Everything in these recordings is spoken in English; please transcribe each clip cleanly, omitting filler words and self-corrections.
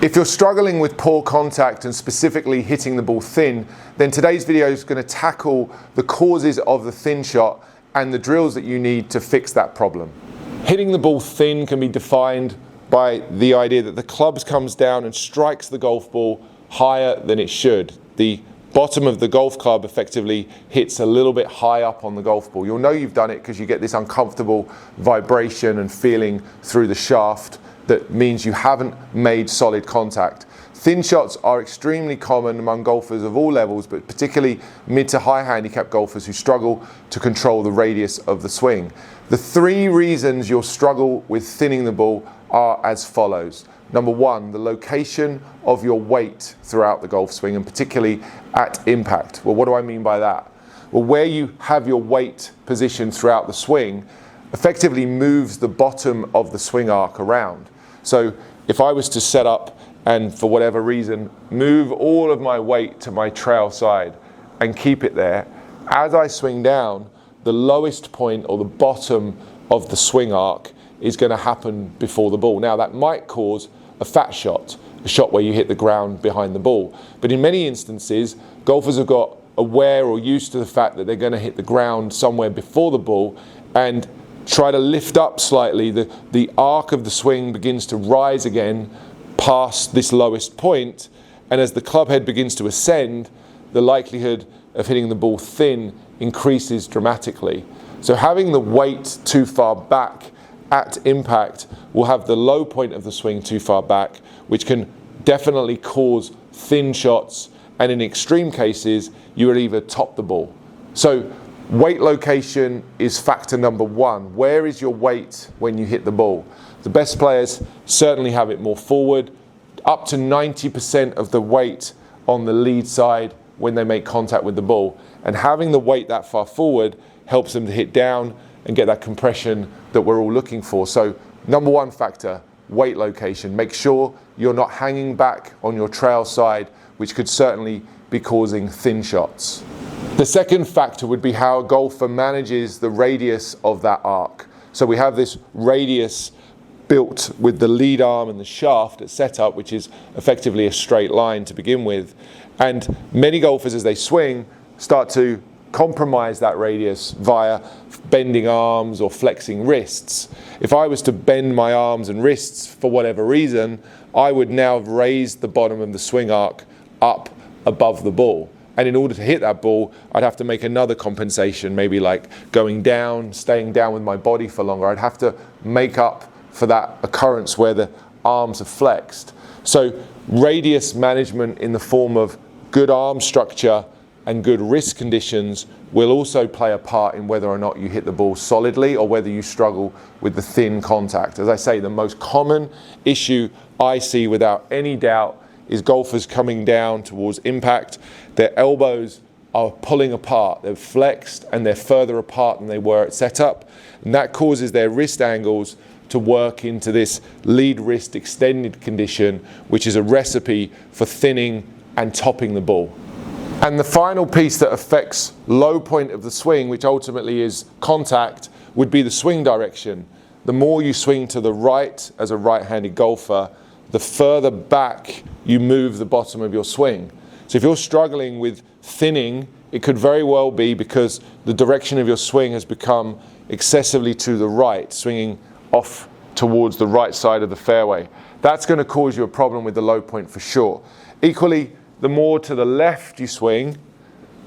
If you're struggling with poor contact and specifically hitting the ball thin, then today's video is going to tackle the causes of the thin shot and the drills that you need to fix that problem. Hitting the ball thin can be defined by the idea that the club comes down and strikes the golf ball higher than it should. The bottom of the golf club effectively hits a little bit high up on the golf ball. You'll know you've done it because you get this uncomfortable vibration and feeling through the shaft that means you haven't made solid contact. Thin shots are extremely common among golfers of all levels, but particularly mid to high handicap golfers who struggle to control the radius of the swing. The three reasons you'll struggle with thinning the ball are as follows. Number one, the location of your weight throughout the golf swing, and particularly at impact. Well, what do I mean by that? Well, where you have your weight positioned throughout the swing effectively moves the bottom of the swing arc around. So if I was to set up and for whatever reason move all of my weight to my trail side and keep it there, as I swing down, the lowest point or the bottom of the swing arc is going to happen before the ball. Now that might cause a fat shot, a shot where you hit the ground behind the ball. But in many instances, golfers have got aware or used to the fact that they're going to hit the ground somewhere before the ball and try to lift up slightly. The arc of the swing begins to rise again past this lowest point, and as the club head begins to ascend, the likelihood of hitting the ball thin increases dramatically. So having the weight too far back at impact will have the low point of the swing too far back, which can definitely cause thin shots, and in extreme cases you will either top the ball. So weight location is factor number one. Where is your weight when you hit the ball? The best players certainly have it more forward, up to 90% of the weight on the lead side when they make contact with the ball. And having the weight that far forward helps them to hit down and get that compression that we're all looking for. So number one factor, weight location. Make sure you're not hanging back on your trail side, which could certainly be causing thin shots. The second factor would be how a golfer manages the radius of that arc. So we have this radius built with the lead arm and the shaft at setup, which is effectively a straight line to begin with. And many golfers, as they swing, start to compromise that radius via bending arms or flexing wrists. If I was to bend my arms and wrists for whatever reason, I would now have raised the bottom of the swing arc up above the ball. And in order to hit that ball, I'd have to make another compensation, maybe like going down, staying down with my body for longer. I'd have to make up for that occurrence where the arms are flexed. So radius management in the form of good arm structure and good wrist conditions will also play a part in whether or not you hit the ball solidly or whether you struggle with the thin contact. As I say, the most common issue I see without any doubt is golfers coming down towards impact. Their elbows are pulling apart, they're flexed and they're further apart than they were at setup, and that causes their wrist angles to work into this lead wrist extended condition, which is a recipe for thinning and topping the ball. And the final piece that affects low point of the swing, which ultimately is contact, would be the swing direction. The more you swing to the right as a right-handed golfer, the further back you move the bottom of your swing. So if you're struggling with thinning, it could very well be because the direction of your swing has become excessively to the right, swinging off towards the right side of the fairway. That's going to cause you a problem with the low point for sure. Equally, the more to the left you swing,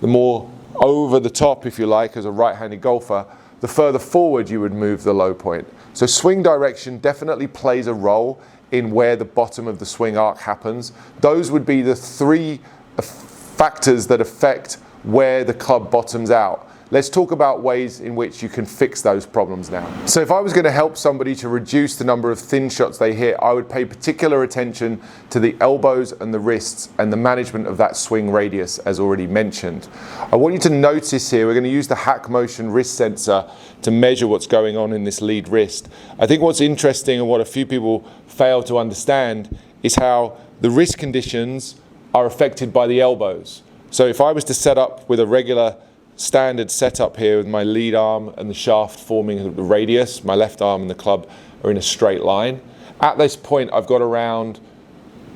the more over the top, if you like, as a right-handed golfer, the further forward you would move the low point. So swing direction definitely plays a role in where the bottom of the swing arc happens. Those would be the three factors that affect where the club bottoms out. Let's talk about ways in which you can fix those problems now. So if I was going to help somebody to reduce the number of thin shots they hit, I would pay particular attention to the elbows and the wrists and the management of that swing radius, as already mentioned. I want you to notice here, we're going to use the Hack Motion wrist sensor to measure what's going on in this lead wrist. I think what's interesting and what a few people fail to understand is how the wrist conditions are affected by the elbows. So if I was to set up with a regular standard setup here with my lead arm and the shaft forming the radius, my left arm and the club are in a straight line. At this point, I've got around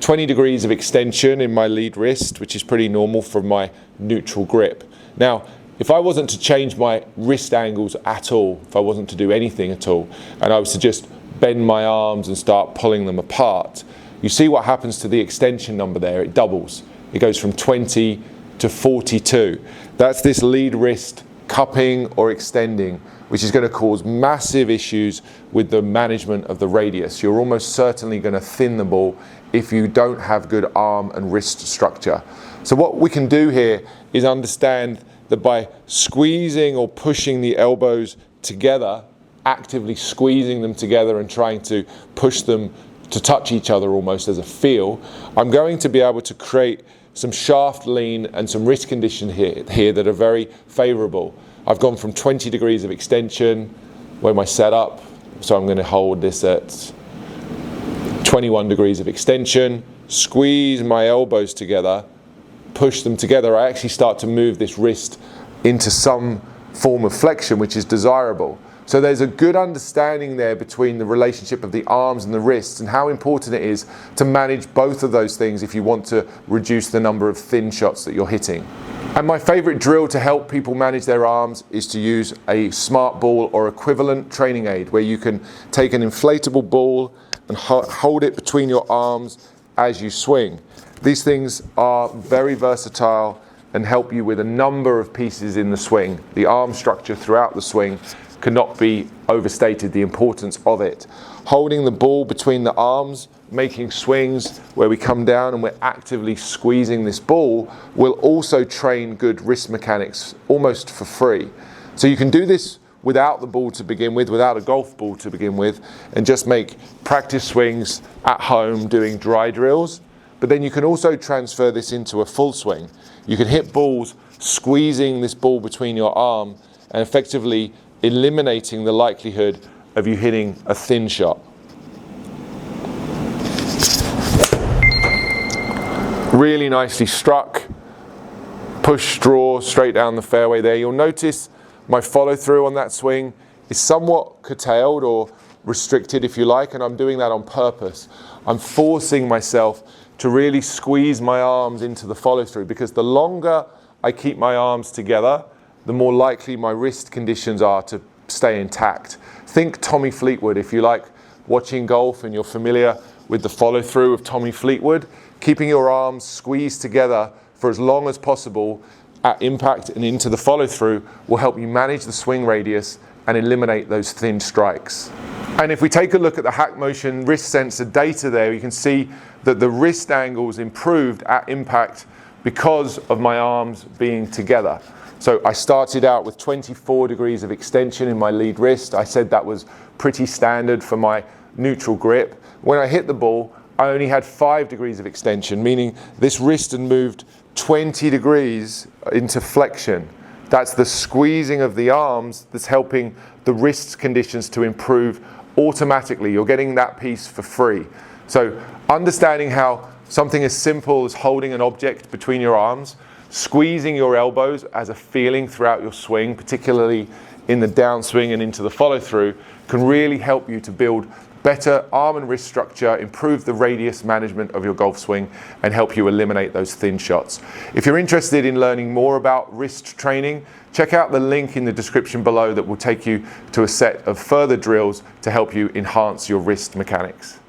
20 degrees of extension in my lead wrist, which is pretty normal for my neutral grip. Now, if I wasn't to change my wrist angles at all, if I wasn't to do anything at all, and I was to just bend my arms and start pulling them apart, you see what happens to the extension number there. It doubles. It goes from 20 to 42. That's this lead wrist cupping or extending, which is going to cause massive issues with the management of the radius. You're almost certainly going to thin the ball if you don't have good arm and wrist structure. So what we can do here is understand that by squeezing or pushing the elbows together, actively squeezing them together and trying to push them to touch each other almost as a feel, I'm going to be able to create some shaft lean and some wrist condition here that are very favorable. I've gone from 20 degrees of extension, where my setup, so I'm going to hold this at 21 degrees of extension, squeeze my elbows together, push them together. I actually start to move this wrist into some form of flexion, which is desirable. So there's a good understanding there between the relationship of the arms and the wrists and how important it is to manage both of those things if you want to reduce the number of thin shots that you're hitting. And my favorite drill to help people manage their arms is to use a smart ball or equivalent training aid, where you can take an inflatable ball and hold it between your arms as you swing. These things are very versatile and help you with a number of pieces in the swing. The arm structure throughout the swing cannot be overstated, the importance of it. Holding the ball between the arms, making swings where we come down and we're actively squeezing this ball, will also train good wrist mechanics almost for free. So you can do this without the ball to begin with, without a golf ball to begin with, and just make practice swings at home doing dry drills. But then you can also transfer this into a full swing. You can hit balls squeezing this ball between your arm and effectively eliminating the likelihood of you hitting a thin shot. Really nicely struck. Push, draw straight down the fairway there. You'll notice my follow through on that swing is somewhat curtailed or restricted, if you like, and I'm doing that on purpose. I'm forcing myself to really squeeze my arms into the follow through, because the longer I keep my arms together, the more likely my wrist conditions are to stay intact. Think Tommy Fleetwood. If you like watching golf and you're familiar with the follow through of Tommy Fleetwood, keeping your arms squeezed together for as long as possible at impact and into the follow through will help you manage the swing radius and eliminate those thin strikes. And if we take a look at the Hack Motion wrist sensor data there, you can see that the wrist angles improved at impact because of my arms being together. So I started out with 24 degrees of extension in my lead wrist. I said that was pretty standard for my neutral grip. When I hit the ball, I only had 5 degrees of extension, meaning this wrist had moved 20 degrees into flexion. That's the squeezing of the arms that's helping the wrist conditions to improve automatically. You're getting that piece for free. So understanding how something as simple as holding an object between your arms, squeezing your elbows as a feeling throughout your swing, particularly in the downswing and into the follow through, can really help you to build better arm and wrist structure, improve the radius management of your golf swing, and help you eliminate those thin shots. If you're interested in learning more about wrist training, check out the link in the description below that will take you to a set of further drills to help you enhance your wrist mechanics.